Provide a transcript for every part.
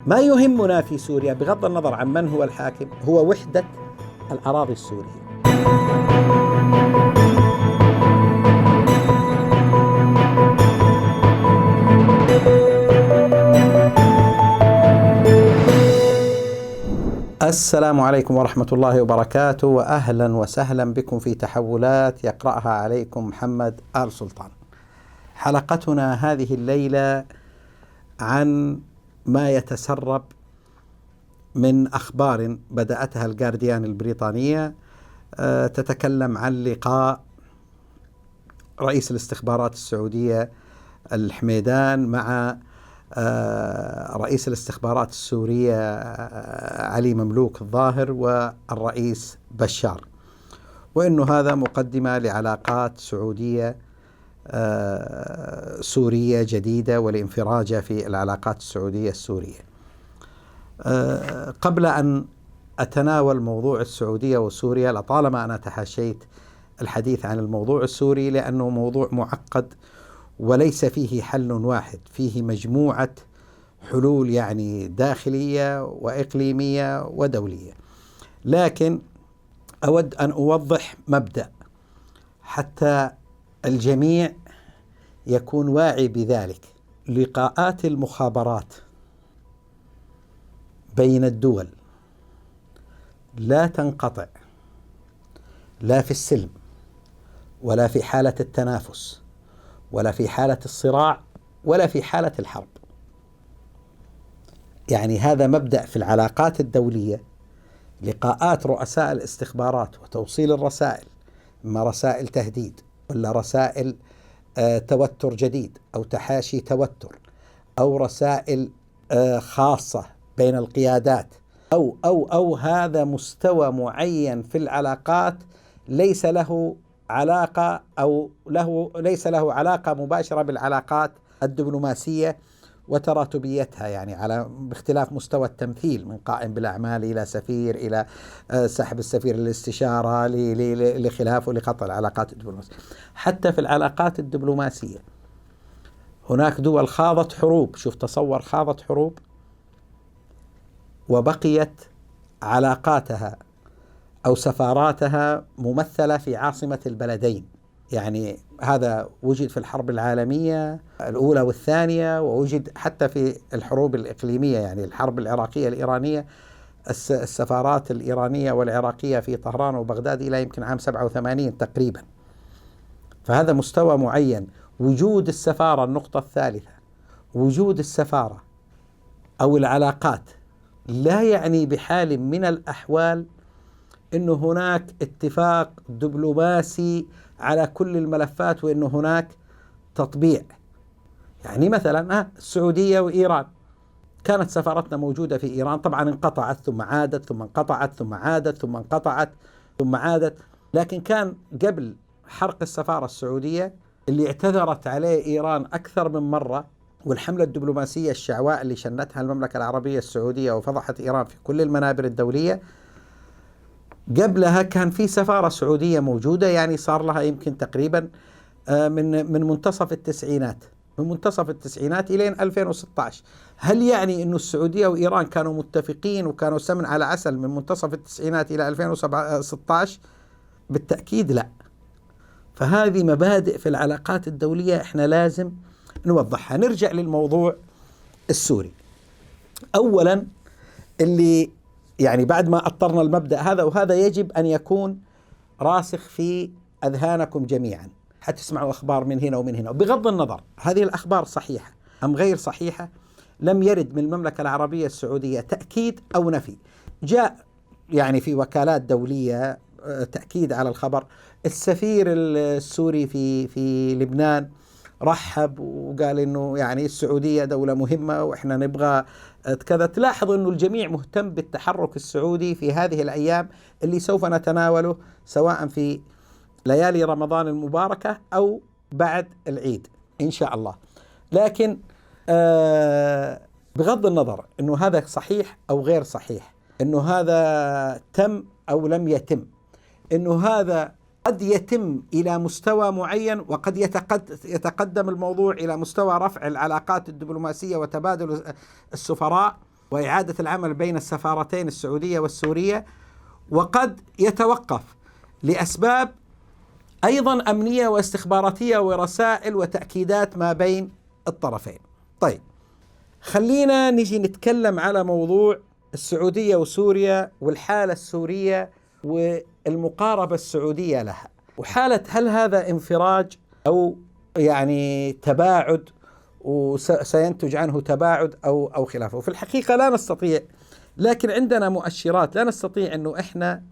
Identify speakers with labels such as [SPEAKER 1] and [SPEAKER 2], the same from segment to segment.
[SPEAKER 1] ما يهمنا في سوريا بغض النظر عن من هو الحاكم هو وحدة الأراضي السورية. السلام عليكم ورحمة الله وبركاته، وأهلا وسهلا بكم في تحولات يقرأها عليكم محمد آل سلطان. حلقتنا هذه الليلة عن ما يتسرب من أخبار بدأتها الجارديان البريطانية، تتكلم عن لقاء رئيس الاستخبارات السعودية الحميدان مع رئيس الاستخبارات السورية علي مملوك الظاهر والرئيس بشار، وإنه هذا مقدمة لعلاقات سعودية سورية جديدة والانفراجة في العلاقات السعودية السورية. قبل أن أتناول موضوع السعودية وسوريا، لطالما أنا تحاشيت الحديث عن الموضوع السوري لأنه موضوع معقد وليس فيه حل واحد، فيه مجموعة حلول يعني داخلية وإقليمية ودولية. لكن أود أن أوضح مبدأ حتى الجميع يكون واعي بذلك. لقاءات المخابرات بين الدول لا تنقطع، لا في السلم ولا في حالة التنافس ولا في حالة الصراع ولا في حالة الحرب. يعني هذا مبدأ في العلاقات الدولية. لقاءات رؤساء الاستخبارات وتوصيل الرسائل، إما رسائل تهديد ولا رسائل توتر جديد أو تحاشي توتر أو رسائل خاصة بين القيادات أو هذا مستوى معين في العلاقات ليس له علاقة ليس له علاقة مباشرة بالعلاقات الدبلوماسية وتراتبيتها، يعني باختلاف مستوى التمثيل من قائم بالأعمال إلى سفير إلى سحب السفير للاستشارة لخلافه لقطع العلاقات الدبلوماسية. حتى في العلاقات الدبلوماسية هناك دول خاضت حروب، تصور خاضت حروب وبقيت علاقاتها أو سفاراتها ممثلة في عاصمة البلدين. يعني هذا وجد في الحرب العالمية الأولى والثانية، ووجد حتى في الحروب الإقليمية، يعني الحرب العراقية الإيرانية. السفارات الإيرانية والعراقية في طهران وبغداد إلى يمكن عام 87 تقريبا. فهذا مستوى معين. وجود السفارة، النقطة الثالثة، وجود السفارة أو العلاقات لا يعني بحال من الأحوال إنه هناك اتفاق دبلوماسي على كل الملفات وإنه هناك تطبيع. يعني مثلا السعودية وإيران، كانت سفارتنا موجودة في إيران، طبعا انقطعت ثم عادت ثم انقطعت ثم عادت ثم انقطعت ثم عادت. لكن كان قبل حرق السفارة السعودية اللي اعتذرت عليه إيران أكثر من مرة، والحملة الدبلوماسية الشعواء اللي شنتها المملكة العربية السعودية وفضحت إيران في كل المنابر الدولية، قبلها كان في سفارة سعودية موجودة، يعني صار لها يمكن تقريبا من منتصف التسعينات، من منتصف التسعينات إلى 2016. هل يعني أن السعودية وإيران كانوا متفقين وكانوا سمن على عسل من منتصف التسعينات إلى 2016؟ بالتأكيد لا. فهذه مبادئ في العلاقات الدولية احنا لازم نوضحها. نرجع للموضوع السوري. أولا، اللي يعني بعد ما أطرنا المبدأ هذا، وهذا يجب أن يكون راسخ في أذهانكم جميعا، حتسمعوا أخبار من هنا ومن هنا، وبغض النظر هذه الأخبار صحيحة أم غير صحيحة، لم يرد من المملكة العربية السعودية تأكيد أو نفي. جاء يعني في وكالات دولية تأكيد على الخبر. السفير السوري في لبنان رحب وقال إنه يعني السعودية دولة مهمة وإحنا نبغى كذا. تلاحظ أنه الجميع مهتم بالتحرك السعودي في هذه الأيام اللي سوف نتناوله سواء في ليالي رمضان المباركة أو بعد العيد إن شاء الله. لكن بغض النظر أنه هذا صحيح أو غير صحيح، أنه هذا تم أو لم يتم، أنه هذا قد يتم إلى مستوى معين وقد يتقدم الموضوع إلى مستوى رفع العلاقات الدبلوماسية وتبادل السفراء، وإعادة العمل بين السفارتين السعودية والسورية، وقد يتوقف لأسباب أيضا أمنية واستخباراتية ورسائل وتأكيدات ما بين الطرفين. طيب، خلينا نجي نتكلم على موضوع السعودية وسوريا والحالة السورية والمقاربة السعودية لها، وحالة هل هذا انفراج أو يعني تباعد وسينتج عنه تباعد أو خلافه. في الحقيقة لا نستطيع، لكن عندنا مؤشرات، لا نستطيع أنه إحنا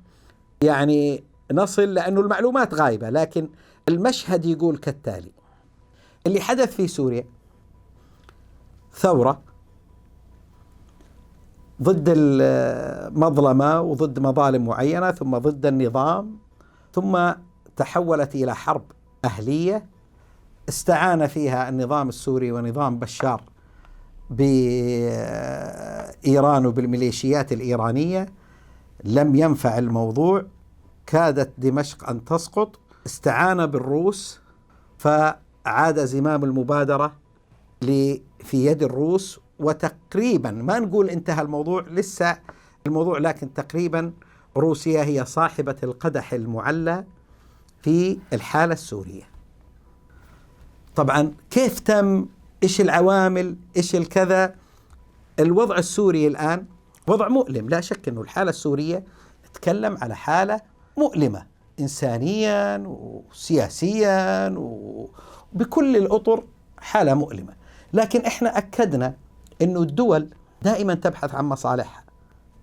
[SPEAKER 1] يعني نصل، لأنه المعلومات غايبة، لكن المشهد يقول كالتالي: اللي حدث في سوريا ثورة ضد المظلمة وضد مظالم معينة، ثم ضد النظام، ثم تحولت إلى حرب أهلية استعان فيها النظام السوري ونظام بشار بإيران وبالميليشيات الإيرانية. لم ينفع الموضوع، كادت دمشق أن تسقط، استعان بالروس، فعاد زمام المبادرة في يد الروس، وتقريبا ما نقول انتهى الموضوع، لسه الموضوع، لكن تقريبا روسيا هي صاحبة القدح المعلى في الحالة السورية. طبعا كيف تم، إيش العوامل، إيش الكذا. الوضع السوري الآن وضع مؤلم، لا شك أنه الحالة السورية نتكلم على حالة مؤلمة إنسانيا وسياسيا وبكل الأطر، حالة مؤلمة. لكن إحنا أكدنا أنه الدول دائما تبحث عن مصالحها،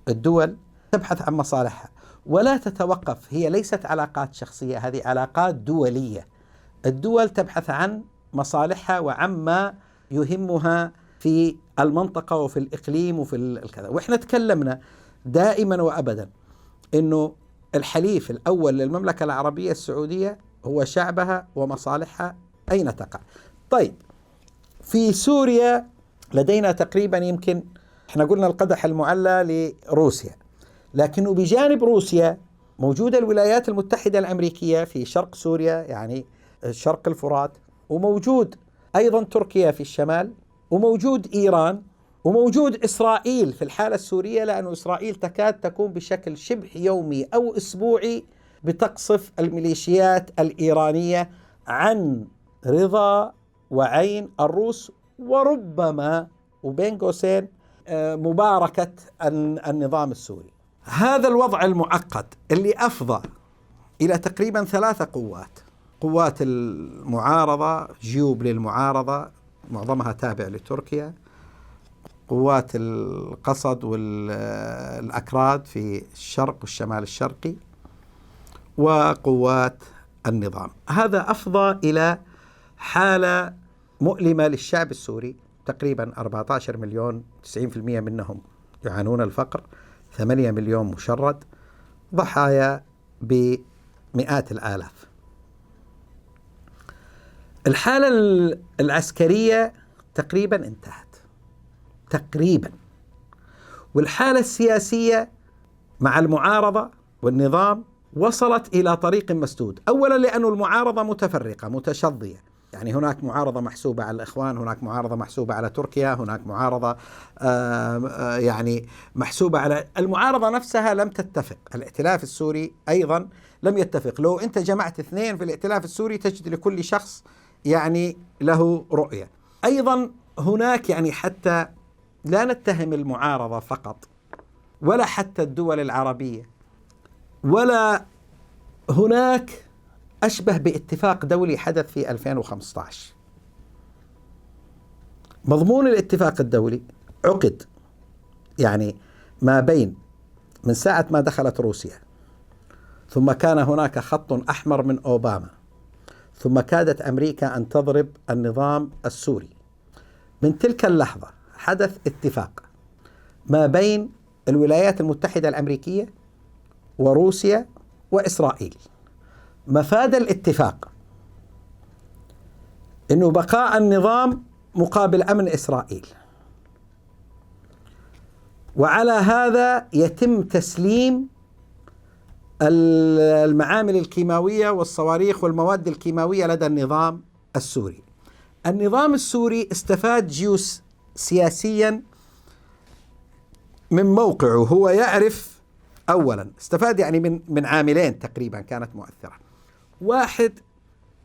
[SPEAKER 1] الدول تبحث عن مصالحها ولا تتوقف. هي ليست علاقات شخصية، هذه علاقات دولية. الدول تبحث عن مصالحها وعما يهمها في المنطقة وفي الإقليم وفي الكذا. وإحنا تكلمنا دائما وأبدا أنه الحليف الأول للمملكة العربية السعودية هو شعبها ومصالحها أين تقع. طيب، في سوريا لدينا تقريبا، يمكن احنا قلنا القدح المعلى لروسيا، لكنه بجانب روسيا موجودة الولايات المتحدة الأمريكية في شرق سوريا، يعني شرق الفرات، وموجود أيضا تركيا في الشمال، وموجود إيران، وموجود إسرائيل في الحالة السورية، لأن إسرائيل تكاد تكون بشكل شبه يومي أو أسبوعي بتقصف الميليشيات الإيرانية عن رضا وعين الروس، وربما وبين قوسين مباركة النظام السوري. هذا الوضع المعقد اللي أفضى إلى تقريبا 3 قوات: قوات المعارضة، جيوب للمعارضة معظمها تابع لتركيا، قوات القصد والأكراد في الشرق والشمال الشرقي، وقوات النظام. هذا أفضى إلى حالة مؤلمة للشعب السوري. تقريبا 14 مليون، 90% منهم يعانون الفقر، 8 مليون مشرد، ضحايا بمئات الآلاف. الحالة العسكرية تقريبا انتهت تقريبا، والحالة السياسية مع المعارضة والنظام وصلت إلى طريق مسدود. أولا لأن المعارضة متفرقة متشظية، يعني هناك معارضة محسوبة على الإخوان، هناك معارضة محسوبة على تركيا، هناك معارضة يعني محسوبة على المعارضة نفسها لم تتفق. الائتلاف السوري أيضا لم يتفق. لو أنت جمعت 2 في الائتلاف السوري تجد لكل شخص يعني له رؤية. أيضا هناك يعني حتى لا نتهم المعارضة فقط، ولا حتى الدول العربية، ولا هناك أشبه باتفاق دولي حدث في 2015. مضمون الاتفاق الدولي عقد يعني ما بين من ساعة ما دخلت روسيا، ثم كان هناك خط أحمر من أوباما، ثم كادت أمريكا أن تضرب النظام السوري. من تلك اللحظة حدث اتفاق ما بين الولايات المتحدة الأمريكية وروسيا وإسرائيل. مفاد الاتفاق إنه بقاء النظام مقابل أمن إسرائيل، وعلى هذا يتم تسليم المعامل الكيماوية والصواريخ والمواد الكيماوية لدى النظام السوري. النظام السوري استفاد سياسيا من موقعه هو يعرف أولا، استفاد يعني من عاملين تقريبا كانت مؤثرة. واحد،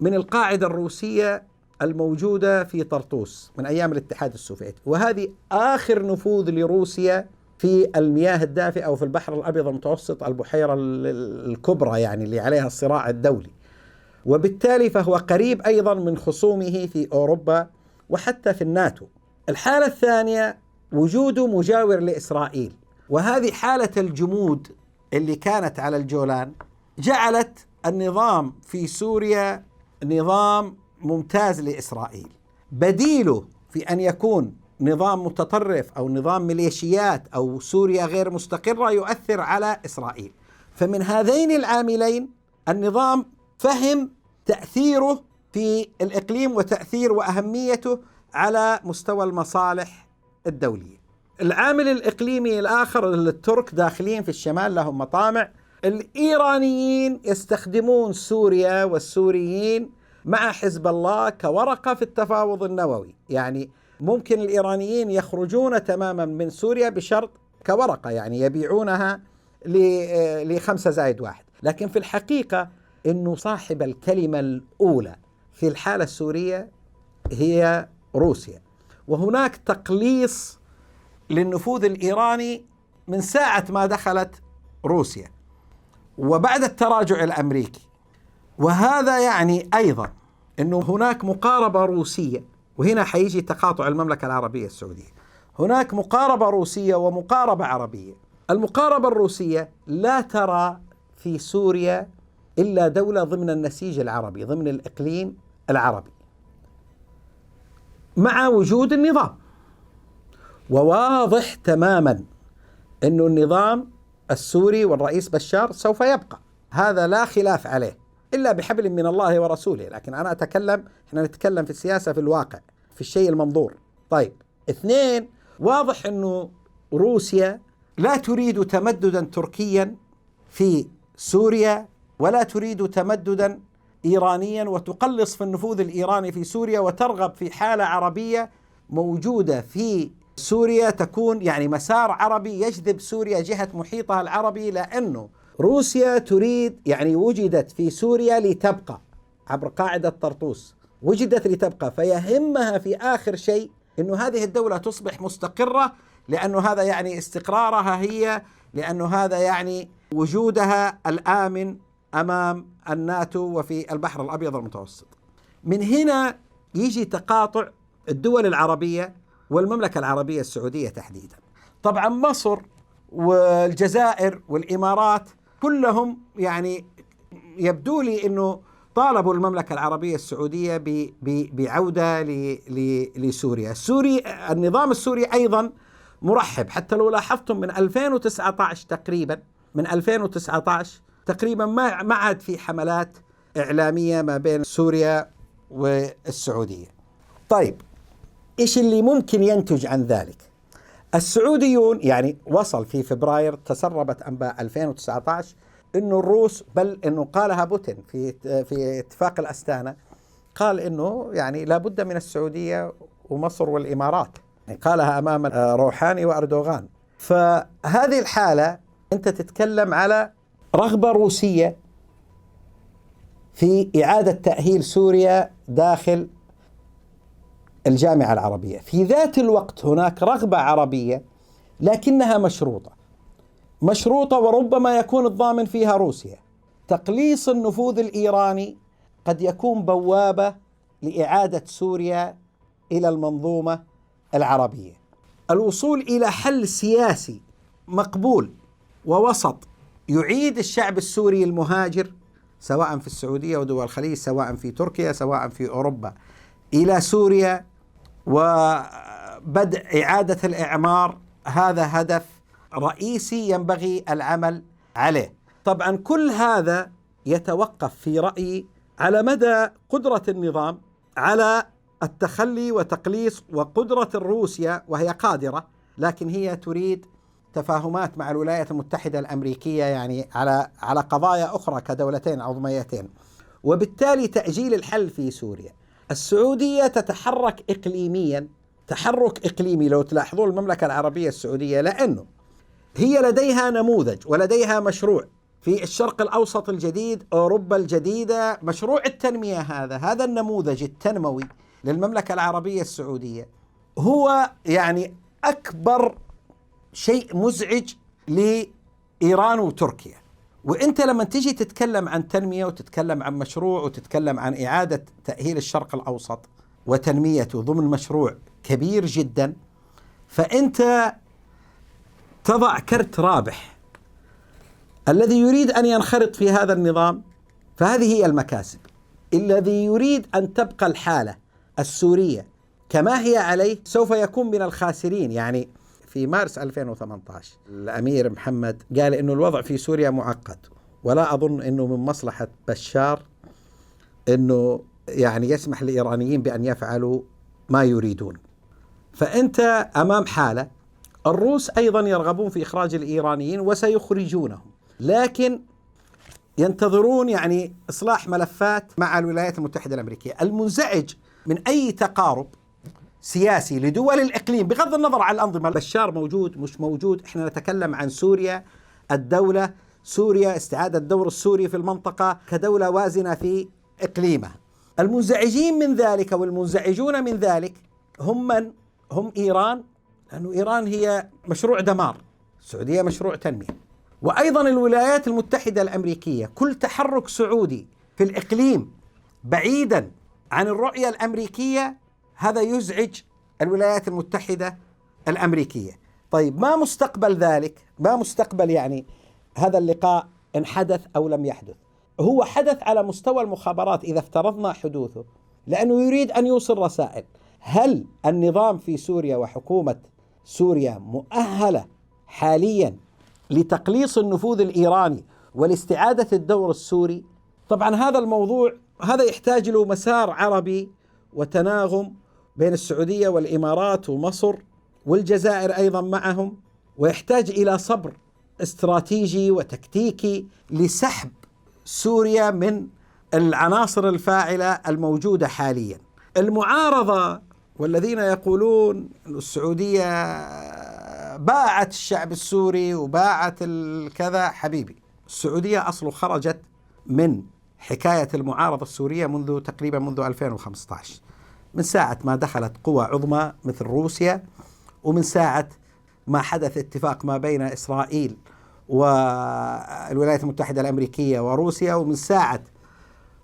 [SPEAKER 1] من القاعدة الروسية الموجودة في طرطوس من أيام الاتحاد السوفيتي، وهذه آخر نفوذ لروسيا في المياه الدافئة أو في البحر الأبيض المتوسط، البحيرة الكبرى يعني اللي عليها الصراع الدولي، وبالتالي فهو قريب أيضا من خصومه في أوروبا وحتى في الناتو. الحالة الثانية وجوده مجاور لإسرائيل، وهذه حالة الجمود اللي كانت على الجولان جعلت النظام في سوريا نظام ممتاز لإسرائيل. بديله في أن يكون نظام متطرف أو نظام ميليشيات أو سوريا غير مستقرة يؤثر على إسرائيل. فمن هذين العاملين النظام فهم تأثيره في الإقليم وتأثير وأهميته على مستوى المصالح الدولية. العامل الإقليمي الآخر، الترك داخلين في الشمال لهم مطامع. الإيرانيين يستخدمون سوريا والسوريين مع حزب الله كورقة في التفاوض النووي، يعني ممكن الإيرانيين يخرجون تماما من سوريا بشرط كورقة، يعني يبيعونها ل5+1. لكن في الحقيقة أنه صاحب الكلمة الأولى في الحالة السورية هي روسيا، وهناك تقليص للنفوذ الإيراني من ساعة ما دخلت روسيا وبعد التراجع الأمريكي. وهذا يعني أيضا أنه هناك مقاربة روسية، وهنا حيجي تقاطع المملكة العربية السعودية. هناك مقاربة روسية ومقاربة عربية. المقاربة الروسية لا ترى في سوريا إلا دولة ضمن النسيج العربي، ضمن الإقليم العربي، مع وجود النظام. وواضح تماما أن النظام السوري والرئيس بشار سوف يبقى، هذا لا خلاف عليه إلا بحبل من الله ورسوله. لكن أنا إحنا نتكلم في السياسة، في الواقع، في الشيء المنظور. طيب، 2، واضح أنه روسيا لا تريد تمددا تركيا في سوريا، ولا تريد تمددا إيرانيا وتقلص في النفوذ الإيراني في سوريا، وترغب في حالة عربية موجودة في سوريا تكون يعني مسار عربي يجذب سوريا جهة محيطها العربي، لأنه روسيا تريد، يعني وجدت في سوريا لتبقى عبر قاعدة طرطوس، وجدت لتبقى، فيهمها في آخر شيء أنه هذه الدولة تصبح مستقرة، لأنه هذا يعني استقرارها هي، لأنه هذا يعني وجودها الآمن أمام الناتو وفي البحر الأبيض المتوسط. من هنا يجي تقاطع الدول العربية والمملكة العربية السعودية تحديدا. طبعا مصر والجزائر والإمارات كلهم يعني يبدو لي أنه طالبوا المملكة العربية السعودية بعودة لسوريا. النظام السوري أيضا مرحب، حتى لو لاحظتم من 2019 تقريبا، من 2019 تقريبا ما عاد في حملات إعلامية ما بين سوريا والسعودية. طيب، إيش اللي ممكن ينتج عن ذلك؟ السعوديون يعني وصل في فبراير، تسربت أنباء 2019 إنه الروس، بل إنه قالها بوتين في اتفاق الأستانا، قال إنه يعني لابد من السعودية ومصر والإمارات، يعني قالها أمام روحاني وأردوغان. فهذه الحالة أنت تتكلم على رغبة روسية في إعادة تأهيل سوريا داخل الجامعة العربية. في ذات الوقت هناك رغبة عربية لكنها مشروطة وربما يكون الضامن فيها روسيا. تقليص النفوذ الإيراني قد يكون بوابة لإعادة سوريا إلى المنظومة العربية. الوصول إلى حل سياسي مقبول ووسط يعيد الشعب السوري المهاجر سواء في السعودية ودول الخليج، سواء في تركيا، سواء في أوروبا، إلى سوريا، وبدء إعادة الإعمار، هذا هدف رئيسي ينبغي العمل عليه. طبعا كل هذا يتوقف في رأيي على مدى قدرة النظام على التخلي وتقليص، وقدرة روسيا وهي قادرة، لكن هي تريد تفاهمات مع الولايات المتحدة الأمريكية يعني على قضايا أخرى كدولتين عظميتين، وبالتالي تأجيل الحل في سوريا. السعودية تتحرك إقليميا تحرك إقليمي، لو تلاحظون المملكة العربية السعودية، لأنه هي لديها نموذج ولديها مشروع في الشرق الأوسط الجديد، أوروبا الجديدة، مشروع التنمية. هذا النموذج التنموي للمملكة العربية السعودية هو يعني أكبر شيء مزعج لإيران وتركيا. وإنت لما تيجي تتكلم عن تنمية وتتكلم عن مشروع وتتكلم عن إعادة تأهيل الشرق الأوسط وتنميته ضمن مشروع كبير جدا، فأنت تضع كرت رابح. الذي يريد أن ينخرط في هذا النظام فهذه هي المكاسب. الذي يريد أن تبقى الحالة السورية كما هي عليه سوف يكون من الخاسرين. يعني في مارس 2018 الأمير محمد قال إنه الوضع في سوريا معقد، ولا أظن إنه من مصلحة بشار إنه يعني يسمح للإيرانيين بأن يفعلوا ما يريدون. فأنت أمام حالة الروس أيضا يرغبون في إخراج الإيرانيين وسيخرجونهم، لكن ينتظرون يعني إصلاح ملفات مع الولايات المتحدة الأمريكية. المنزعج من أي تقارب سياسي لدول الإقليم بغض النظر عن الأنظمة، بشار موجود مش موجود، إحنا نتكلم عن سوريا الدولة، سوريا استعادة الدور السوري في المنطقة كدولة وازنة في إقليمها. المنزعجين من ذلك والمنزعجون من ذلك هم إيران، لأنه إيران هي مشروع دمار، السعودية مشروع تنمية. وأيضا الولايات المتحدة الأمريكية، كل تحرك سعودي في الإقليم بعيدا عن الرؤية الأمريكية هذا يزعج الولايات المتحدة الأمريكية. طيب ما مستقبل ذلك؟ ما مستقبل يعني هذا اللقاء إن حدث أو لم يحدث؟ هو حدث على مستوى المخابرات إذا افترضنا حدوثه، لأنه يريد أن يوصل رسائل. هل النظام في سوريا وحكومة سوريا مؤهلة حاليا لتقليص النفوذ الإيراني ولاستعادة الدور السوري؟ طبعا هذا الموضوع هذا يحتاج له مسار عربي وتناغم بين السعودية والإمارات ومصر والجزائر أيضا معهم، ويحتاج إلى صبر استراتيجي وتكتيكي لسحب سوريا من العناصر الفاعلة الموجودة حاليا. المعارضة والذين يقولون أن السعودية باعت الشعب السوري وباعت الكذا، حبيبي السعودية أصله خرجت من حكاية المعارضة السورية منذ 2015، من ساعة ما دخلت قوى عظمى مثل روسيا، ومن ساعة ما حدث اتفاق ما بين إسرائيل والولايات المتحدة الأمريكية وروسيا، ومن ساعة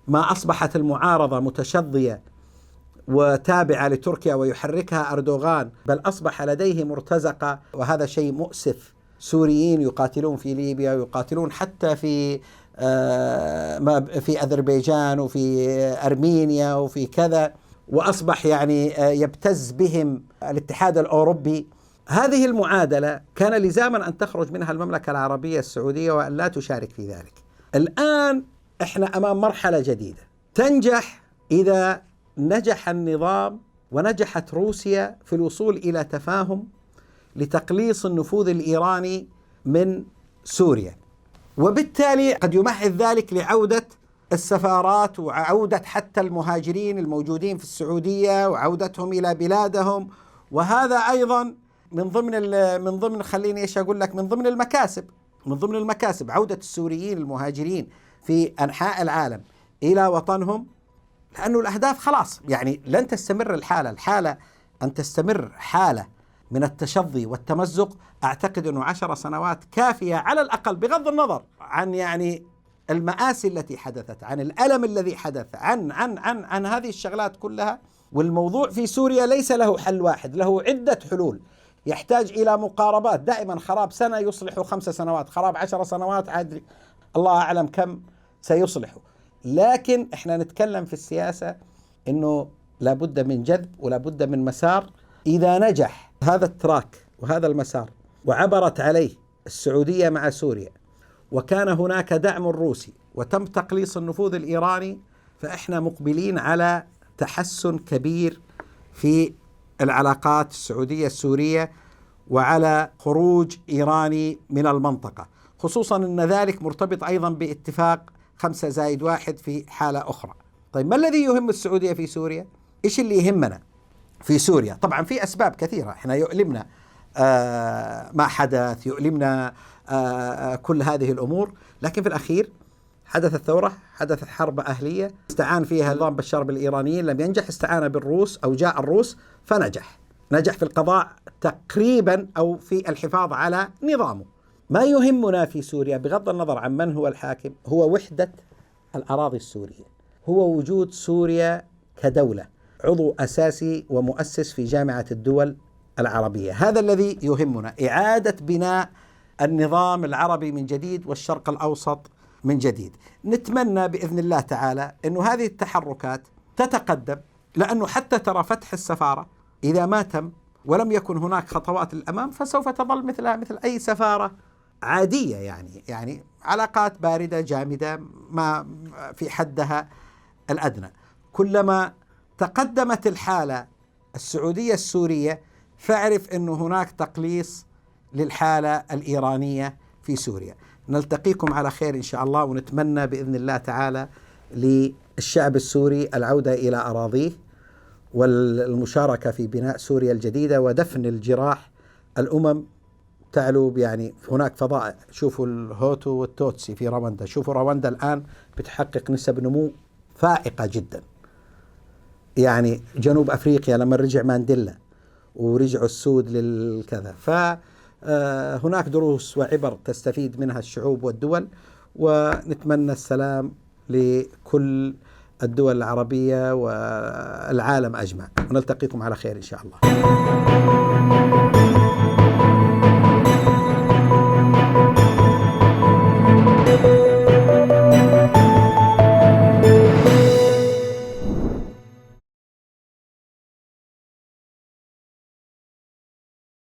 [SPEAKER 1] ما أصبحت المعارضة متشظية وتابعة لتركيا ويحركها أردوغان، بل أصبح لديه مرتزقة، وهذا شيء مؤسف. سوريين يقاتلون في ليبيا ويقاتلون حتى في أذربيجان وفي أرمينيا وفي كذا، وأصبح يعني يبتز بهم الاتحاد الأوروبي. هذه المعادلة كان لزاما أن تخرج منها المملكة العربية السعودية وأن لا تشارك في ذلك. الآن إحنا أمام مرحلة جديدة تنجح إذا نجح النظام ونجحت روسيا في الوصول إلى تفاهم لتقليص النفوذ الإيراني من سوريا، وبالتالي قد يمهد ذلك لعودة السفارات وعودة حتى المهاجرين الموجودين في السعودية وعودتهم إلى بلادهم. وهذا أيضا من ضمن خليني ايش اقول لك، من ضمن المكاسب عودة السوريين المهاجرين في أنحاء العالم إلى وطنهم، لأنه الأهداف خلاص يعني لن تستمر الحالة أن تستمر حالة من التشظي والتمزق. أعتقد أنه 10 سنوات كافية على الأقل، بغض النظر عن يعني المآسي التي حدثت، عن الألم الذي حدث، عن هذه الشغلات كلها. والموضوع في سوريا ليس له حل واحد، له عدة حلول، يحتاج إلى مقاربات. دائما خراب سنة يصلح 5 سنوات، خراب 10 سنوات عاد الله أعلم كم سيصلحه. لكن احنا نتكلم في السياسة انه لابد من جذب ولابد من مسار. اذا نجح هذا التراك وهذا المسار وعبرت عليه السعودية مع سوريا، وكان هناك دعم روسي وتم تقليص النفوذ الإيراني، فاحنا مقبلين على تحسن كبير في العلاقات السعودية السورية وعلى خروج إيراني من المنطقة، خصوصا أن ذلك مرتبط أيضا باتفاق 5+1 في حالة أخرى. طيب ما الذي يهم السعودية في سوريا؟ إيش اللي يهمنا في سوريا؟ طبعا في أسباب كثيرة احنا يؤلمنا ما حدث، يؤلمنا كل هذه الأمور. لكن في الأخير حدثت ثورة، حدثت حرب أهلية استعان فيها نظام بشار بالإيرانيين، لم ينجح، استعان بالروس أو جاء الروس فنجح، نجح في القضاء تقريبا أو في الحفاظ على نظامه. ما يهمنا في سوريا بغض النظر عن من هو الحاكم هو وحدة الأراضي السورية، هو وجود سوريا كدولة عضو أساسي ومؤسس في جامعة الدول العربية. هذا الذي يهمنا، إعادة بناء النظام العربي من جديد والشرق الأوسط من جديد. نتمنى بإذن الله تعالى أن هذه التحركات تتقدم، لأنه حتى ترى فتح السفارة إذا ما تم ولم يكن هناك خطوات للأمام فسوف تظل مثلها مثل أي سفارة عادية، يعني علاقات باردة جامدة ما في حدها الأدنى. كلما تقدمت الحالة السعودية السورية فاعرف أن هناك تقليص للحالة الإيرانية في سوريا. نلتقيكم على خير إن شاء الله، ونتمنى بإذن الله تعالى للشعب السوري العودة إلى أراضيه والمشاركة في بناء سوريا الجديدة ودفن الجراح. الأمم تعلو، يعني هناك فضاء، شوفوا الهوتو والتوتسي في رواندا، شوفوا رواندا الآن بتحقق نسب نمو فائقة جدا. يعني جنوب أفريقيا لما رجع مانديلا ورجعوا السود للكذا، فهناك دروس وعبر تستفيد منها الشعوب والدول، ونتمنى السلام لكل الدول العربية والعالم أجمع، ونلتقيكم على خير إن شاء الله.